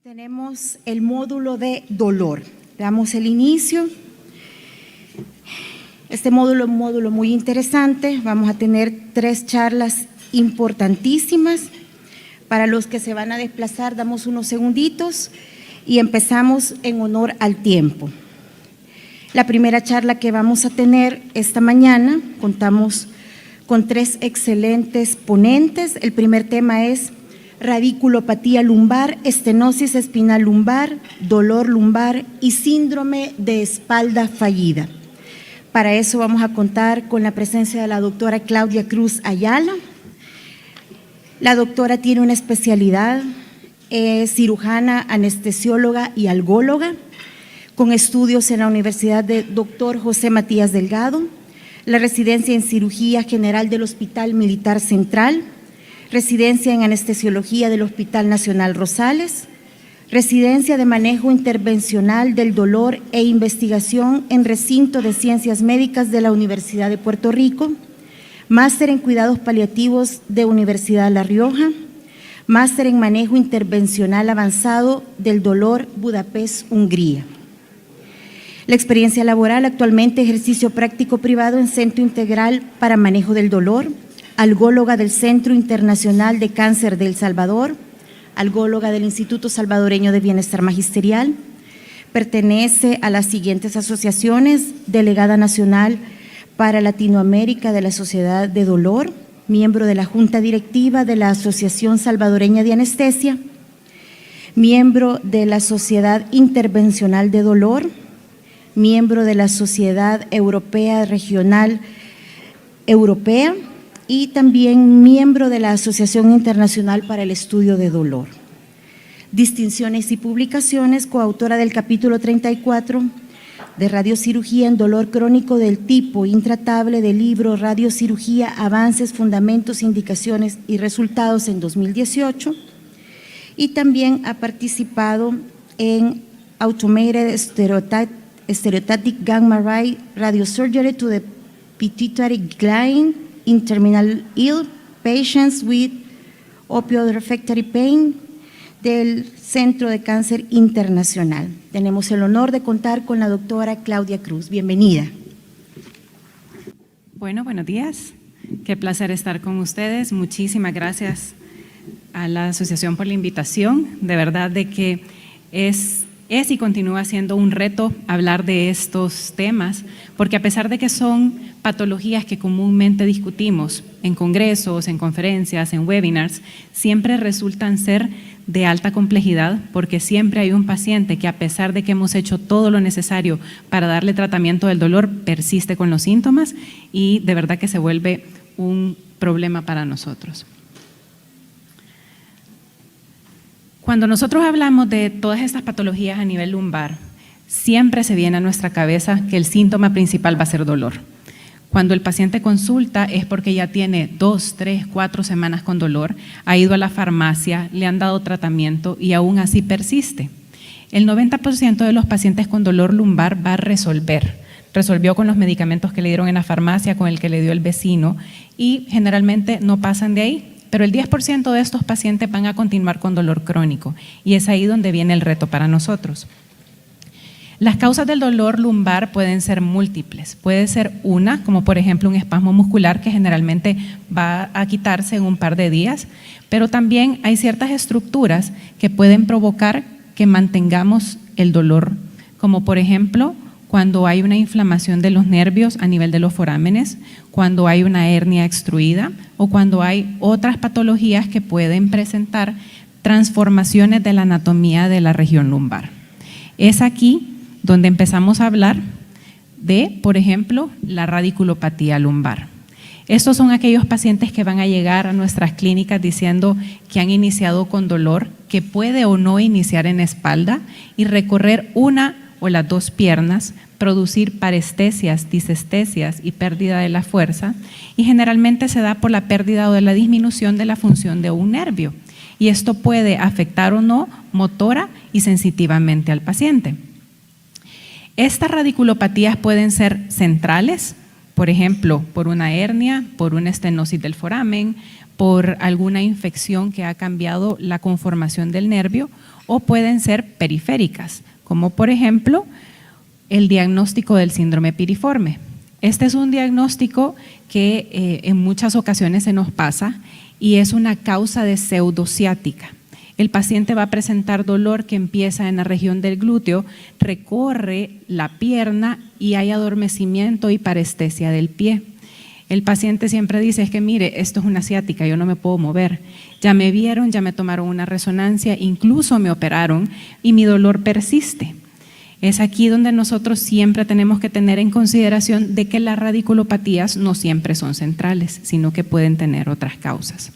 Tenemos el módulo de dolor. Veamos el inicio. Este módulo es un módulo muy interesante. Vamos a tener 3 charlas importantísimas. Para los que se van a desplazar, damos unos segunditos y empezamos en honor al tiempo. La primera charla que vamos a tener esta mañana, contamos con 3 excelentes ponentes. El primer tema es radiculopatía lumbar, estenosis espinal lumbar, dolor lumbar y síndrome de espalda fallida. Para eso vamos a contar con la presencia de la doctora Claudia Cruz Ayala. La doctora tiene una especialidad, es cirujana, anestesióloga y algóloga, con estudios en la Universidad de Dr. José Matías Delgado, la residencia en cirugía general del Hospital Militar Central, residencia en anestesiología del Hospital Nacional Rosales, residencia de manejo intervencional del dolor e investigación en recinto de ciencias médicas de la Universidad de Puerto Rico, máster en cuidados paliativos de Universidad La Rioja, máster en manejo intervencional avanzado del dolor Budapest, Hungría. La experiencia laboral, actualmente ejercicio práctico privado en Centro Integral para Manejo del Dolor, algóloga del Centro Internacional de Cáncer de El Salvador, algóloga del Instituto Salvadoreño de Bienestar Magisterial, pertenece a las siguientes asociaciones: delegada nacional para Latinoamérica de la Sociedad de Dolor, miembro de la Junta Directiva de la Asociación Salvadoreña de Anestesia, miembro de la Sociedad Intervencional de Dolor, miembro de la Sociedad Europea Regional Europea y también miembro de la Asociación Internacional para el Estudio de Dolor. Distinciones y publicaciones: coautora del capítulo 34 de Radiocirugía en Dolor Crónico del Tipo Intratable del libro Radiocirugía, Avances, Fundamentos, Indicaciones y Resultados en 2018, y también ha participado en Automated Stereotactic Gamma Ray Radiosurgery to the Pituitary Gland in Terminal Ill Patients with Opioid Refractory Pain del Centro de Cáncer Internacional. Tenemos el honor de contar con la doctora Claudia Cruz. Bienvenida. Bueno, buenos días. Qué placer estar con ustedes. Muchísimas gracias a la asociación por la invitación. De verdad de que es y continúa siendo un reto hablar de estos temas, porque a pesar de que son patologías que comúnmente discutimos en congresos, en conferencias, en webinars, siempre resultan ser de alta complejidad, porque siempre hay un paciente que, a pesar de que hemos hecho todo lo necesario para darle tratamiento del dolor, persiste con los síntomas y de verdad que se vuelve un problema para nosotros. Cuando nosotros hablamos de todas estas patologías a nivel lumbar, siempre se viene a nuestra cabeza que el síntoma principal va a ser dolor. Cuando el paciente consulta es porque ya tiene 2, 3, 4 semanas con dolor, ha ido a la farmacia, le han dado tratamiento y aún así persiste. El 90% de los pacientes con dolor lumbar va a resolver. Resolvió con los medicamentos que le dieron en la farmacia, con el que le dio el vecino, y generalmente no pasan de ahí. Pero el 10% de estos pacientes van a continuar con dolor crónico y es ahí donde viene el reto para nosotros. Las causas del dolor lumbar pueden ser múltiples. Puede ser una, como por ejemplo un espasmo muscular que generalmente va a quitarse en un par de días, pero también hay ciertas estructuras que pueden provocar que mantengamos el dolor, como por ejemplo cuando hay una inflamación de los nervios a nivel de los forámenes, cuando hay una hernia extruida o cuando hay otras patologías que pueden presentar transformaciones de la anatomía de la región lumbar. Es aquí donde empezamos a hablar de, por ejemplo, la radiculopatía lumbar. Estos son aquellos pacientes que van a llegar a nuestras clínicas diciendo que han iniciado con dolor, que puede o no iniciar en espalda y recorrer una o las 2 piernas, producir parestesias, disestesias y pérdida de la fuerza, y generalmente se da por la pérdida o de la disminución de la función de un nervio, y esto puede afectar o no motora y sensitivamente al paciente. Estas radiculopatías pueden ser centrales, por ejemplo, por una hernia, por una estenosis del foramen, por alguna infección que ha cambiado la conformación del nervio, o pueden ser periféricas, como por ejemplo el diagnóstico del síndrome piriforme. Este es un diagnóstico que en muchas ocasiones se nos pasa y es una causa de pseudociática. El paciente va a presentar dolor que empieza en la región del glúteo, recorre la pierna y hay adormecimiento y parestesia del pie. El paciente siempre dice, es que mire, esto es una ciática, yo no me puedo mover. Ya me vieron, ya me tomaron una resonancia, incluso me operaron y mi dolor persiste. Es aquí donde nosotros siempre tenemos que tener en consideración de que las radiculopatías no siempre son centrales, sino que pueden tener otras causas.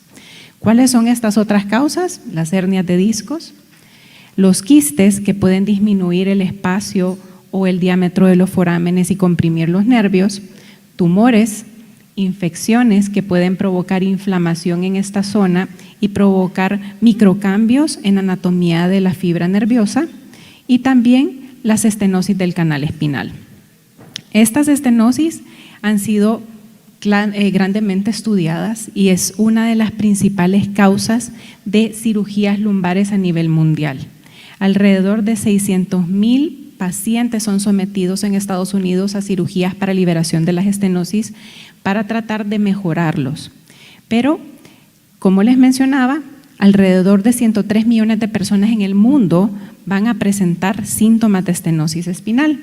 ¿Cuáles son estas otras causas? Las hernias de discos, los quistes que pueden disminuir el espacio o el diámetro de los forámenes y comprimir los nervios, tumores, infecciones que pueden provocar inflamación en esta zona y provocar microcambios en anatomía de la fibra nerviosa, y también las estenosis del canal espinal. Estas estenosis han sido grandemente estudiadas y es una de las principales causas de cirugías lumbares a nivel mundial. Alrededor de 600,000 pacientes son sometidos en Estados Unidos a cirugías para liberación de las estenosis para tratar de mejorarlos. Pero, como les mencionaba, alrededor de 103 millones de personas en el mundo van a presentar síntomas de estenosis espinal.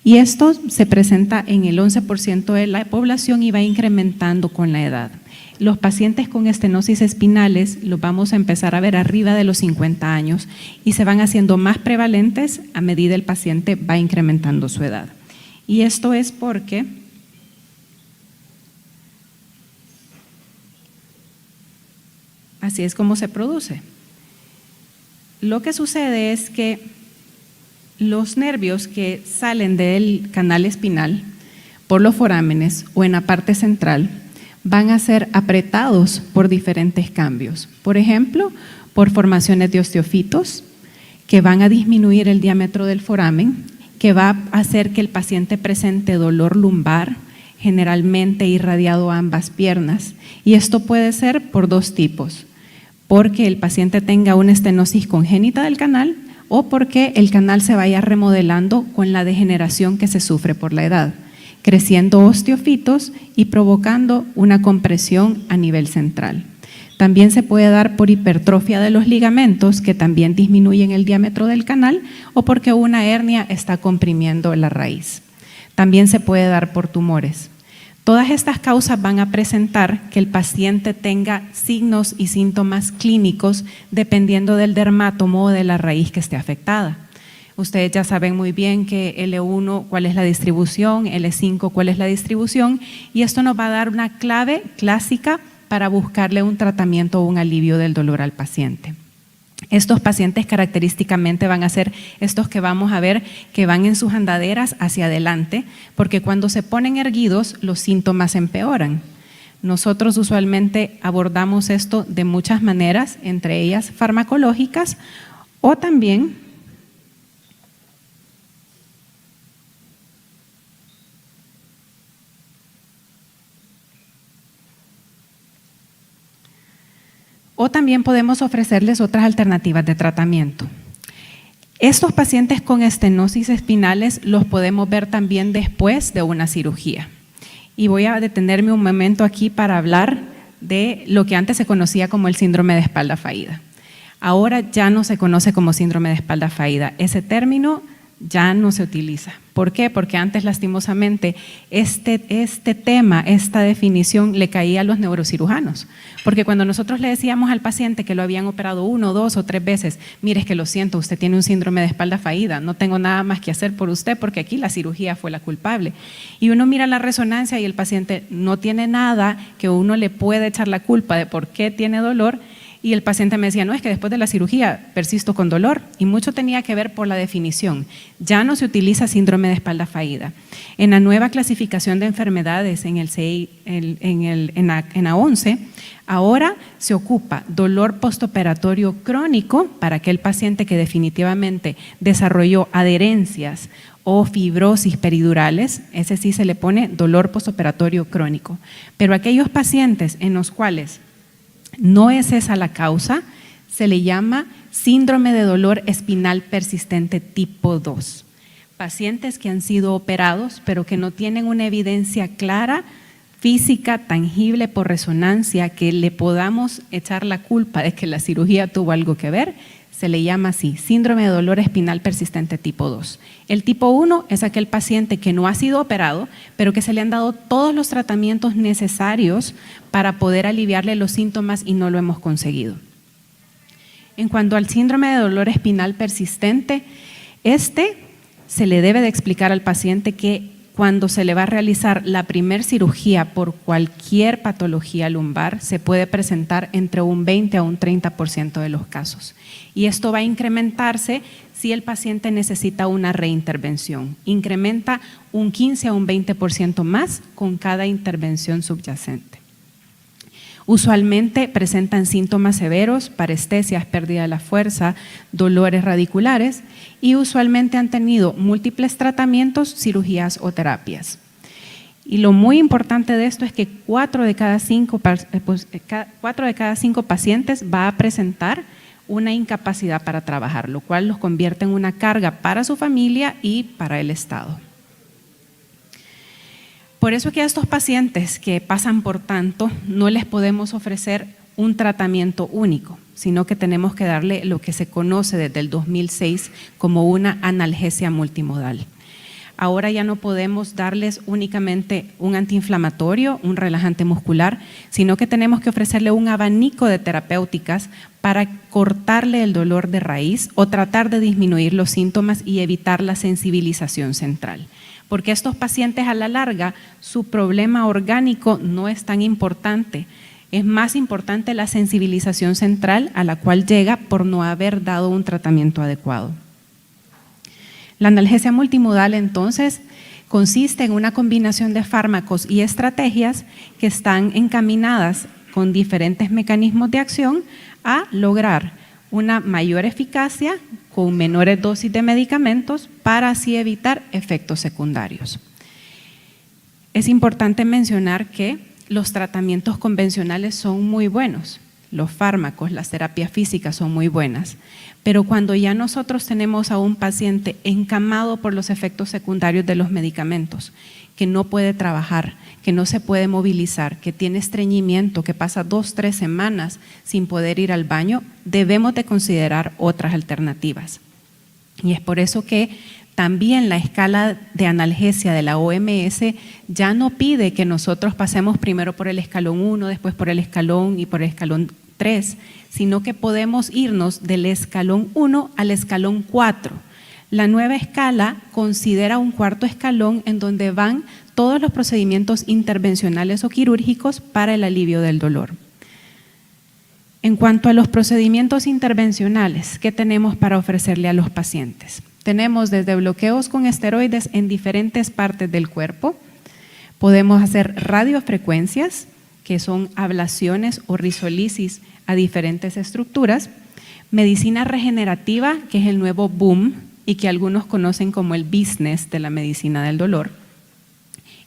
Y esto se presenta en el 11% de la población y va incrementando con la edad. Los pacientes con estenosis espinales los vamos a empezar a ver arriba de los 50 años y se van haciendo más prevalentes a medida el paciente va incrementando su edad. Y esto es porque así es como se produce. Lo que sucede es que los nervios que salen del canal espinal por los forámenes o en la parte central van a ser apretados por diferentes cambios. Por ejemplo, por formaciones de osteofitos que van a disminuir el diámetro del foramen, que va a hacer que el paciente presente dolor lumbar, generalmente irradiado a ambas piernas. Y esto puede ser por dos tipos, porque el paciente tenga una estenosis congénita del canal o porque el canal se vaya remodelando con la degeneración que se sufre por la edad, creciendo osteofitos y provocando una compresión a nivel central. También se puede dar por hipertrofia de los ligamentos, que también disminuyen el diámetro del canal, o porque una hernia está comprimiendo la raíz. También se puede dar por tumores. Todas estas causas van a presentar que el paciente tenga signos y síntomas clínicos dependiendo del dermatomo o de la raíz que esté afectada. Ustedes ya saben muy bien que L1 cuál es la distribución, L5 cuál es la distribución, y esto nos va a dar una clave clásica para buscarle un tratamiento o un alivio del dolor al paciente. Estos pacientes característicamente van a ser estos que vamos a ver que van en sus andaderas hacia adelante, porque cuando se ponen erguidos los síntomas empeoran. Nosotros usualmente abordamos esto de muchas maneras, entre ellas farmacológicas o también podemos ofrecerles otras alternativas de tratamiento. Estos pacientes con estenosis espinales los podemos ver también después de una cirugía. Y voy a detenerme un momento aquí para hablar de lo que antes se conocía como el síndrome de espalda faída. Ahora ya no se conoce como síndrome de espalda faída. Ese término ya no se utiliza. ¿Por qué? Porque antes, lastimosamente, este tema, esta definición le caía a los neurocirujanos. Porque cuando nosotros le decíamos al paciente que lo habían operado 1, 2 o 3 veces, mire, es que lo siento, usted tiene un síndrome de espalda faída, no tengo nada más que hacer por usted porque aquí la cirugía fue la culpable. Y uno mira la resonancia y el paciente no tiene nada que uno le pueda echar la culpa de por qué tiene dolor. Y el paciente me decía, no, es que después de la cirugía persisto con dolor, y mucho tenía que ver por la definición. Ya no se utiliza síndrome de espalda faída. En la nueva clasificación de enfermedades en la 11, ahora se ocupa dolor postoperatorio crónico para aquel paciente que definitivamente desarrolló adherencias o fibrosis peridurales, ese sí se le pone dolor postoperatorio crónico. Pero aquellos pacientes en los cuales no es esa la causa, se le llama síndrome de dolor espinal persistente tipo 2. Pacientes que han sido operados, pero que no tienen una evidencia clara, física, tangible por resonancia, que le podamos echar la culpa de que la cirugía tuvo algo que ver, se le llama así, síndrome de dolor espinal persistente tipo 2. El tipo 1 es aquel paciente que no ha sido operado, pero que se le han dado todos los tratamientos necesarios para poder aliviarle los síntomas y no lo hemos conseguido. En cuanto al síndrome de dolor espinal persistente, se le debe de explicar al paciente que cuando se le va a realizar la primer cirugía por cualquier patología lumbar, se puede presentar entre un 20 a un 30% de los casos. Y esto va a incrementarse si el paciente necesita una reintervención. Incrementa un 15 a un 20% más con cada intervención subyacente. Usualmente presentan síntomas severos, parestesias, pérdida de la fuerza, dolores radiculares y usualmente han tenido múltiples tratamientos, cirugías o terapias. Y lo muy importante de esto es que 4 de cada 5 pacientes va a presentar una incapacidad para trabajar, lo cual los convierte en una carga para su familia y para el Estado. Por eso que a estos pacientes que pasan por tanto, no les podemos ofrecer un tratamiento único, sino que tenemos que darle lo que se conoce desde el 2006 como una analgesia multimodal. Ahora ya no podemos darles únicamente un antiinflamatorio, un relajante muscular, sino que tenemos que ofrecerle un abanico de terapéuticas para cortarle el dolor de raíz o tratar de disminuir los síntomas y evitar la sensibilización central. Porque estos pacientes a la larga, su problema orgánico no es tan importante. Es más importante la sensibilización central a la cual llega por no haber dado un tratamiento adecuado. La analgesia multimodal entonces consiste en una combinación de fármacos y estrategias que están encaminadas con diferentes mecanismos de acción a lograr una mayor eficacia con menores dosis de medicamentos para así evitar efectos secundarios. Es importante mencionar que los tratamientos convencionales son muy buenos, los fármacos, las terapias físicas son muy buenas, pero cuando ya nosotros tenemos a un paciente encamado por los efectos secundarios de los medicamentos, que no puede trabajar, que no se puede movilizar, que tiene estreñimiento, que pasa 2 o 3 semanas sin poder ir al baño, debemos de considerar otras alternativas. Y es por eso que también la escala de analgesia de la OMS ya no pide que nosotros pasemos primero por el escalón 1, después por el escalón y por el escalón 3, sino que podemos irnos del escalón 1 al escalón 4. La nueva escala considera un 4.º escalón en donde van todos los procedimientos intervencionales o quirúrgicos para el alivio del dolor. En cuanto a los procedimientos intervencionales, ¿qué tenemos para ofrecerle a los pacientes? Tenemos desde bloqueos con esteroides en diferentes partes del cuerpo, podemos hacer radiofrecuencias, que son ablaciones o risolisis a diferentes estructuras, medicina regenerativa, que es el nuevo boom y que algunos conocen como el business de la medicina del dolor,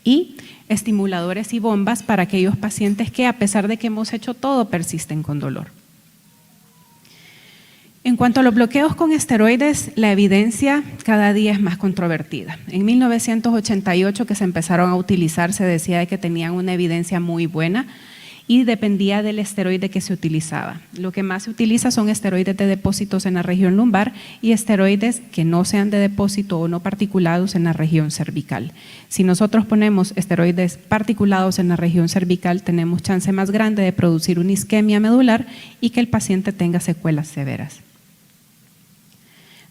y estimuladores y bombas para aquellos pacientes que a pesar de que hemos hecho todo persisten con dolor. En cuanto a los bloqueos con esteroides, la evidencia cada día es más controvertida. En 1988 que se empezaron a utilizar se decía que tenían una evidencia muy buena y dependía del esteroide que se utilizaba. Lo que más se utiliza son esteroides de depósitos en la región lumbar y esteroides que no sean de depósito o no particulados en la región cervical. Si nosotros ponemos esteroides particulados en la región cervical, tenemos chance más grande de producir una isquemia medular y que el paciente tenga secuelas severas.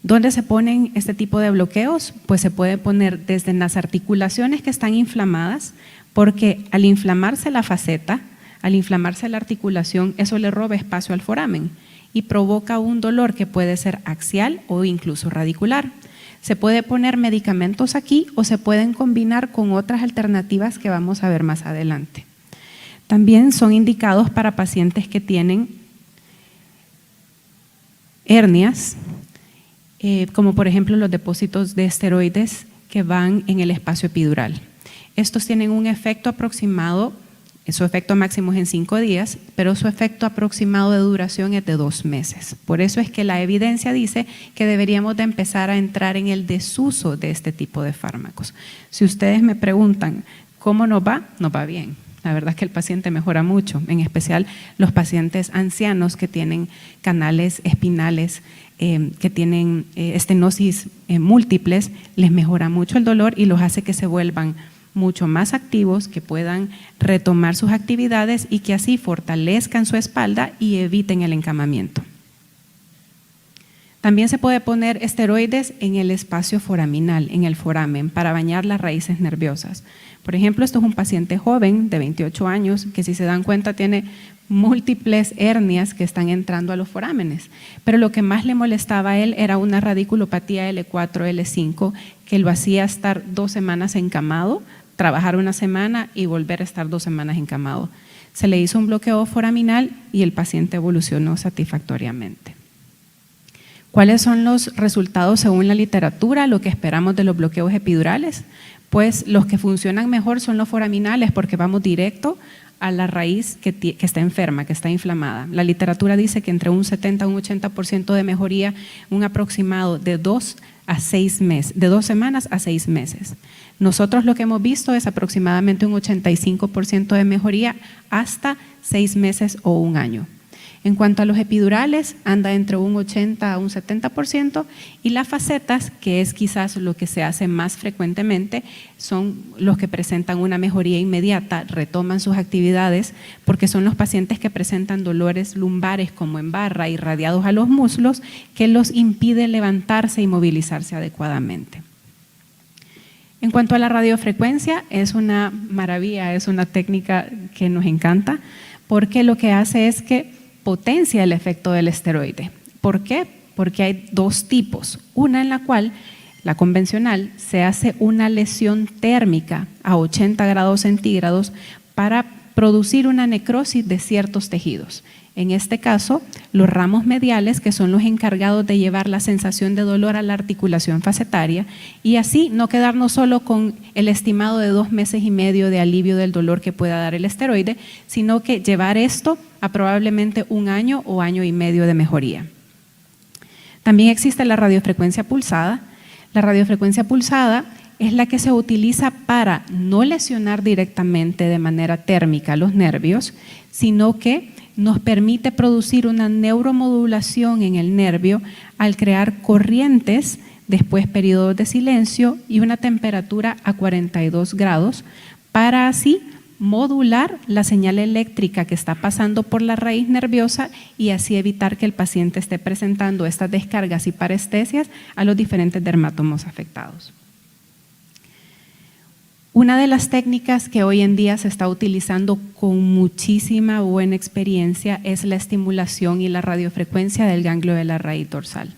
¿Dónde se ponen este tipo de bloqueos? Pues se puede poner desde en las articulaciones que están inflamadas, porque al inflamarse la faceta, al inflamarse la articulación, eso le roba espacio al foramen y provoca un dolor que puede ser axial o incluso radicular. Se puede poner medicamentos aquí o se pueden combinar con otras alternativas que vamos a ver más adelante. También son indicados para pacientes que tienen hernias, como por ejemplo los depósitos de esteroides que van en el espacio epidural. Estos tienen un efecto aproximado, su efecto máximo es en 5 días, pero su efecto aproximado de duración es de 2 meses. Por eso es que la evidencia dice que deberíamos de empezar a entrar en el desuso de este tipo de fármacos. Si ustedes me preguntan cómo nos va bien. La verdad es que el paciente mejora mucho, en especial los pacientes ancianos que tienen canales espinales, que tienen estenosis múltiples, les mejora mucho el dolor y los hace que se vuelvan mucho más activos, que puedan retomar sus actividades y que así fortalezcan su espalda y eviten el encamamiento. También se puede poner esteroides en el espacio foraminal, en el foramen, para bañar las raíces nerviosas. Por ejemplo, esto es un paciente joven de 28 años que, si se dan cuenta, tiene múltiples hernias que están entrando a los forámenes, pero lo que más le molestaba a él era una radiculopatía L4, L5 que lo hacía estar 2 semanas encamado, trabajar 1 semana y volver a estar 2 semanas encamado. Se le hizo un bloqueo foraminal y el paciente evolucionó satisfactoriamente. ¿Cuáles son los resultados según la literatura, lo que esperamos de los bloqueos epidurales? Pues los que funcionan mejor son los foraminales, porque vamos directo a la raíz que está enferma, que está inflamada. La literatura dice que entre un 70 a un 80% de mejoría, un aproximado de 2 semanas a 6 meses. Nosotros lo que hemos visto es aproximadamente un 85% de mejoría hasta 6 meses o 1 año. En cuanto a los epidurales, anda entre un 80 a un 70%, y las facetas, que es quizás lo que se hace más frecuentemente, son los que presentan una mejoría inmediata, retoman sus actividades, porque son los pacientes que presentan dolores lumbares como en barra irradiados a los muslos, que los impide levantarse y movilizarse adecuadamente. En cuanto a la radiofrecuencia, es una maravilla, es una técnica que nos encanta, porque lo que hace es que potencia el efecto del esteroide. ¿Por qué? Porque hay 2 tipos. Una en la cual, la convencional, se hace una lesión térmica a 80 grados centígrados para producir una necrosis de ciertos tejidos. En este caso, los ramos mediales, que son los encargados de llevar la sensación de dolor a la articulación facetaria, y así no quedarnos solo con el estimado de 2 meses y medio de alivio del dolor que pueda dar el esteroide, sino que llevar esto a probablemente 1 año o año y medio de mejoría. También existe la radiofrecuencia pulsada. La radiofrecuencia pulsada es la que se utiliza para no lesionar directamente de manera térmica los nervios, sino que nos permite producir una neuromodulación en el nervio al crear corrientes, después periodos de silencio y una temperatura a 42 grados, para así modular la señal eléctrica que está pasando por la raíz nerviosa y así evitar que el paciente esté presentando estas descargas y parestesias a los diferentes dermatomos afectados. Una de las técnicas que hoy en día se está utilizando con muchísima buena experiencia es la estimulación y la radiofrecuencia del ganglio de la raíz dorsal.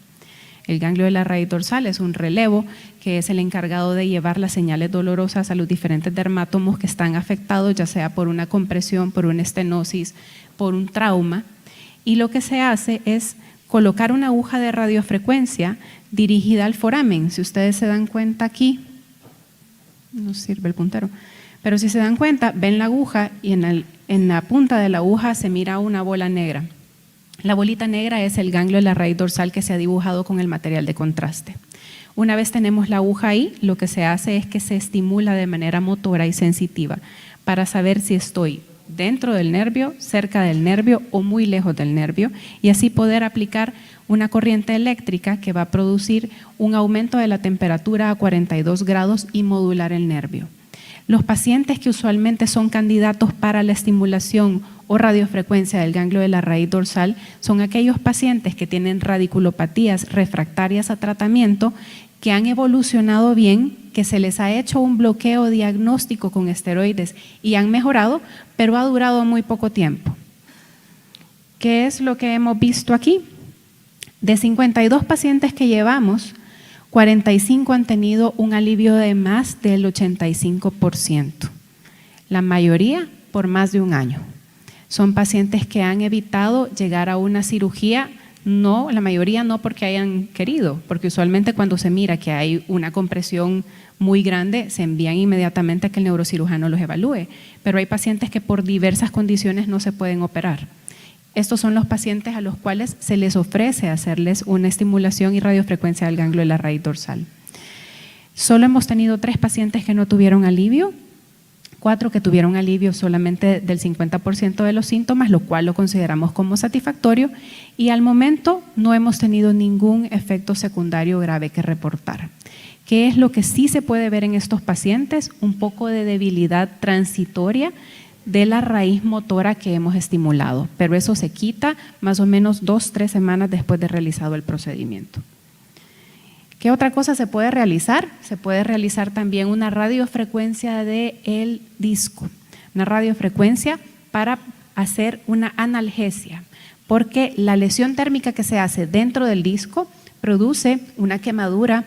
El ganglio de la raíz dorsal es un relevo que es el encargado de llevar las señales dolorosas a los diferentes dermatomos que están afectados, ya sea por una compresión, por una estenosis, por un trauma. Y lo que se hace es colocar una aguja de radiofrecuencia dirigida al foramen. Si ustedes se dan cuenta aquí, no sirve el puntero, pero si se dan cuenta, ven la aguja y en la punta de la aguja se mira una bola negra. La bolita negra es el ganglio de la raíz dorsal que se ha dibujado con el material de contraste. Una vez tenemos la aguja ahí, lo que se hace es que se estimula de manera motora y sensitiva para saber si estoy dentro del nervio, cerca del nervio o muy lejos del nervio, y así poder aplicar una corriente eléctrica que va a producir un aumento de la temperatura a 42 grados y modular el nervio. Los pacientes que usualmente son candidatos para la estimulación o radiofrecuencia del ganglio de la raíz dorsal son aquellos pacientes que tienen radiculopatías refractarias a tratamiento, que han evolucionado bien, que se les ha hecho un bloqueo diagnóstico con esteroides y han mejorado, pero ha durado muy poco tiempo. ¿Qué es lo que hemos visto aquí? De 52 pacientes que llevamos, 45 han tenido un alivio de más del 85%, la mayoría por más de 1 año. Son pacientes que han evitado llegar a una cirugía No, la mayoría no porque hayan querido, porque usualmente cuando se mira que hay una compresión muy grande, se envían inmediatamente a que el neurocirujano los evalúe, pero hay pacientes que por diversas condiciones no se pueden operar. Estos son los pacientes a los cuales se les ofrece hacerles una estimulación y radiofrecuencia del ganglio de la raíz dorsal. Solo hemos tenido 3 pacientes que no tuvieron alivio, 4 que tuvieron alivio solamente del 50% de los síntomas, lo cual lo consideramos como satisfactorio, y al momento no hemos tenido ningún efecto secundario grave que reportar. ¿Qué es lo que sí se puede ver en estos pacientes? Un poco de debilidad transitoria de la raíz motora que hemos estimulado, pero eso se quita más o menos 2-3 semanas después de realizado el procedimiento. ¿Qué otra cosa se puede realizar? Se puede realizar también una radiofrecuencia del disco, una radiofrecuencia para hacer una analgesia, porque la lesión térmica que se hace dentro del disco produce una quemadura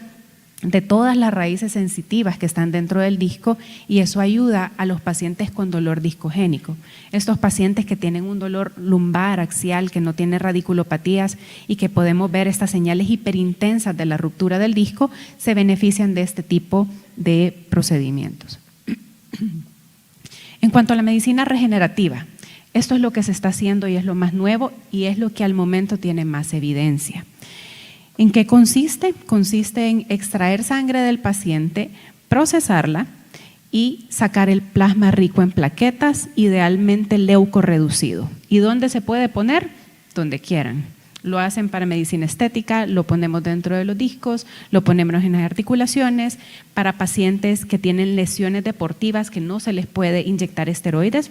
de todas las raíces sensitivas que están dentro del disco y eso ayuda a los pacientes con dolor discogénico. Estos pacientes que tienen un dolor lumbar, axial, que no tiene radiculopatías y que podemos ver estas señales hiperintensas de la ruptura del disco, se benefician de este tipo de procedimientos. En cuanto a la medicina regenerativa, esto es lo que se está haciendo y es lo más nuevo y es lo que al momento tiene más evidencia. ¿En qué consiste? Consiste en extraer sangre del paciente, procesarla y sacar el plasma rico en plaquetas, idealmente leucorreducido. ¿Y dónde se puede poner? Donde quieran. Lo hacen para medicina estética, lo ponemos dentro de los discos, lo ponemos en las articulaciones, para pacientes que tienen lesiones deportivas que no se les puede inyectar esteroides.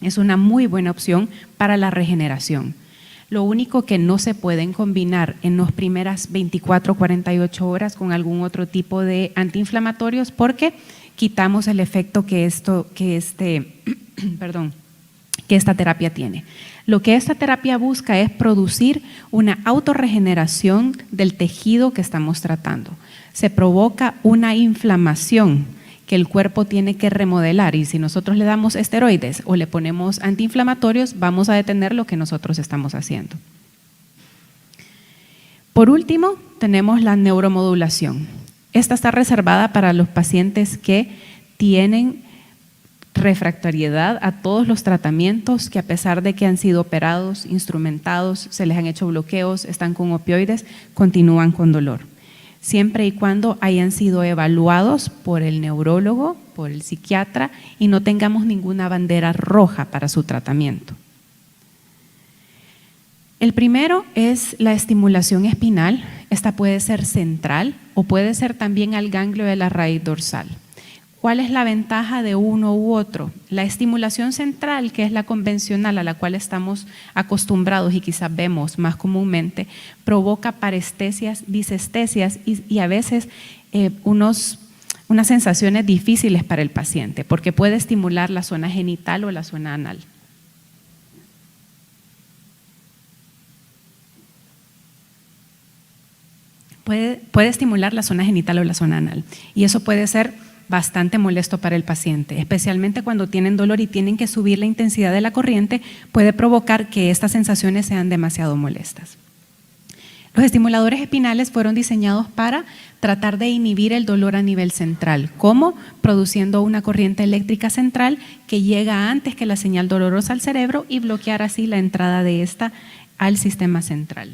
Es una muy buena opción para la regeneración. Lo único que no se pueden combinar en las primeras 24-48 horas con algún otro tipo de antiinflamatorios porque quitamos el efecto que esta terapia tiene. Lo que esta terapia busca es producir una autorregeneración del tejido que estamos tratando. Se provoca una inflamación que el cuerpo tiene que remodelar y si nosotros le damos esteroides o le ponemos antiinflamatorios, vamos a detener lo que nosotros estamos haciendo. Por último, tenemos la neuromodulación. Esta está reservada para los pacientes que tienen refractariedad a todos los tratamientos, que a pesar de que han sido operados, instrumentados, se les han hecho bloqueos, están con opioides, continúan con dolor. Siempre y cuando hayan sido evaluados por el neurólogo, por el psiquiatra y no tengamos ninguna bandera roja para su tratamiento. El primero es la estimulación espinal. Esta puede ser central o puede ser también al ganglio de la raíz dorsal. ¿Cuál es la ventaja de uno u otro? La estimulación central, que es la convencional a la cual estamos acostumbrados y quizás vemos más comúnmente, provoca parestesias, disestesias y a veces unas sensaciones difíciles para el paciente, porque puede estimular la zona genital o la zona anal. Puede estimular la zona genital o la zona anal y eso puede ser bastante molesto para el paciente, especialmente cuando tienen dolor y tienen que subir la intensidad de la corriente, puede provocar que estas sensaciones sean demasiado molestas. Los estimuladores espinales fueron diseñados para tratar de inhibir el dolor a nivel central. ¿Cómo? Produciendo una corriente eléctrica central que llega antes que la señal dolorosa al cerebro y bloquear así la entrada de esta al sistema central.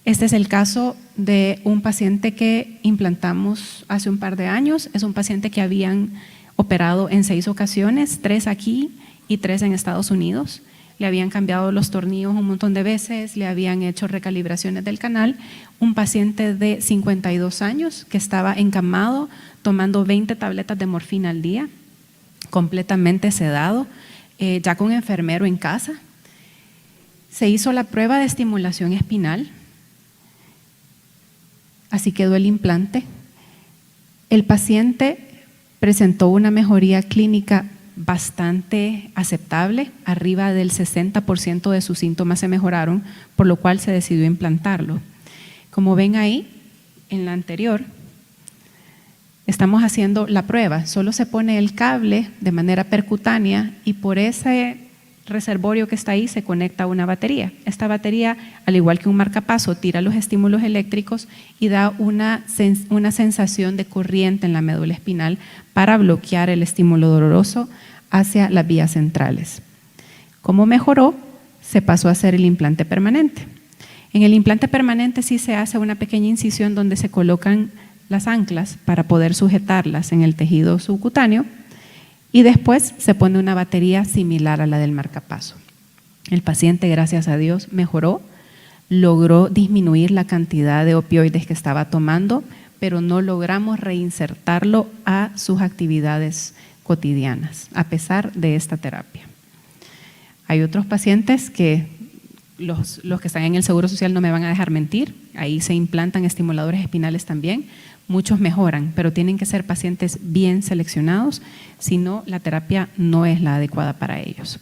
Este es el caso de un paciente que implantamos hace un par de años. Es un paciente que habían operado en 6 ocasiones, 3 aquí y 3 en Estados Unidos. Le habían cambiado los tornillos un montón de veces, le habían hecho recalibraciones del canal. Un paciente de 52 años que estaba encamado tomando 20 tabletas de morfina al día, completamente sedado, ya con enfermero en casa. Se hizo la prueba de estimulación espinal. Así quedó el implante. El paciente presentó una mejoría clínica bastante aceptable, arriba del 60% de sus síntomas se mejoraron, por lo cual se decidió implantarlo. Como ven ahí, en la anterior, estamos haciendo la prueba, solo se pone el cable de manera percutánea y por ese reservorio que está ahí se conecta a una batería. Esta batería, al igual que un marcapaso, tira los estímulos eléctricos y da una sensación de corriente en la médula espinal para bloquear el estímulo doloroso hacia las vías centrales. ¿Cómo mejoró? Se pasó a hacer el implante permanente. En el implante permanente sí se hace una pequeña incisión donde se colocan las anclas para poder sujetarlas en el tejido subcutáneo y después se pone una batería similar a la del marcapaso. El paciente, gracias a Dios, mejoró, logró disminuir la cantidad de opioides que estaba tomando, pero no logramos reinsertarlo a sus actividades cotidianas, a pesar de esta terapia. Hay otros pacientes que los que están en el Seguro Social no me van a dejar mentir, ahí se implantan estimuladores espinales también, muchos mejoran, pero tienen que ser pacientes bien seleccionados, si no, la terapia no es la adecuada para ellos.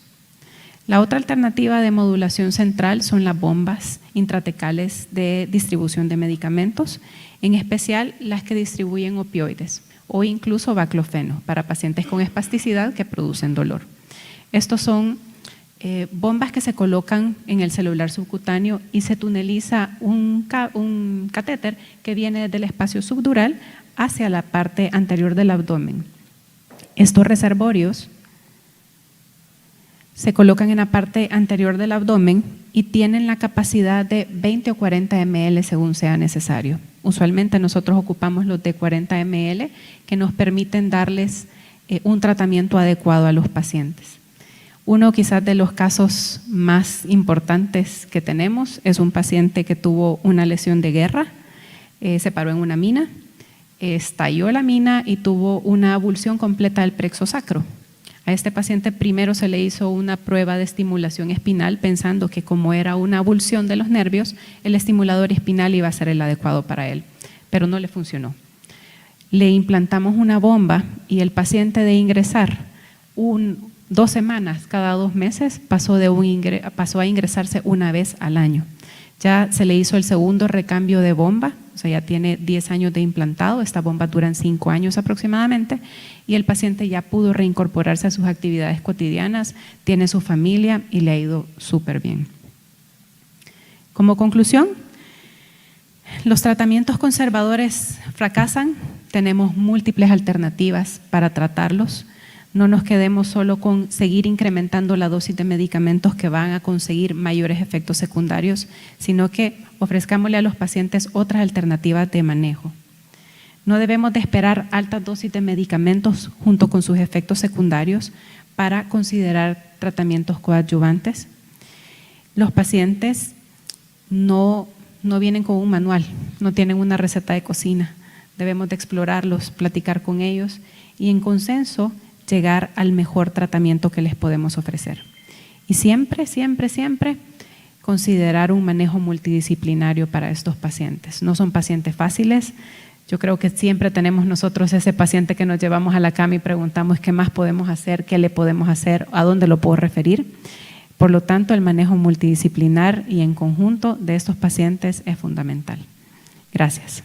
La otra alternativa de modulación central son las bombas intratecales de distribución de medicamentos, en especial las que distribuyen opioides o incluso baclofeno para pacientes con espasticidad que producen dolor. Estos son bombas que se colocan en el celular subcutáneo y se tuneliza un catéter que viene del espacio subdural hacia la parte anterior del abdomen. Estos reservorios se colocan en la parte anterior del abdomen y tienen la capacidad de 20 o 40 ml según sea necesario. Usualmente nosotros ocupamos los de 40 ml que nos permiten darles un tratamiento adecuado a los pacientes. Uno quizás de los casos más importantes que tenemos es un paciente que tuvo una lesión de guerra, se paró en una mina, estalló la mina y tuvo una abulsión completa del plexo sacro. A este paciente primero se le hizo una prueba de estimulación espinal pensando que como era una abulsión de los nervios, el estimulador espinal iba a ser el adecuado para él, pero no le funcionó. Le implantamos una bomba y el paciente de ingresar 2 semanas cada 2 meses pasó a ingresarse una vez al año. Ya se le hizo el segundo recambio de bomba, o sea, ya tiene 10 años de implantado, estas bombas duran 5 años aproximadamente y el paciente ya pudo reincorporarse a sus actividades cotidianas, tiene su familia y le ha ido súper bien. Como conclusión, los tratamientos conservadores fracasan, tenemos múltiples alternativas para tratarlos. No nos quedemos solo con seguir incrementando la dosis de medicamentos que van a conseguir mayores efectos secundarios, sino que ofrezcámosle a los pacientes otras alternativas de manejo. No debemos de esperar altas dosis de medicamentos junto con sus efectos secundarios para considerar tratamientos coadyuvantes. Los pacientes no vienen con un manual, no tienen una receta de cocina. Debemos de explorarlos, platicar con ellos y en consenso llegar al mejor tratamiento que les podemos ofrecer. Y siempre, siempre, siempre considerar un manejo multidisciplinario para estos pacientes. No son pacientes fáciles. Yo creo que siempre tenemos nosotros ese paciente que nos llevamos a la cama y preguntamos qué más podemos hacer, qué le podemos hacer, a dónde lo puedo referir. Por lo tanto, el manejo multidisciplinar y en conjunto de estos pacientes es fundamental. Gracias.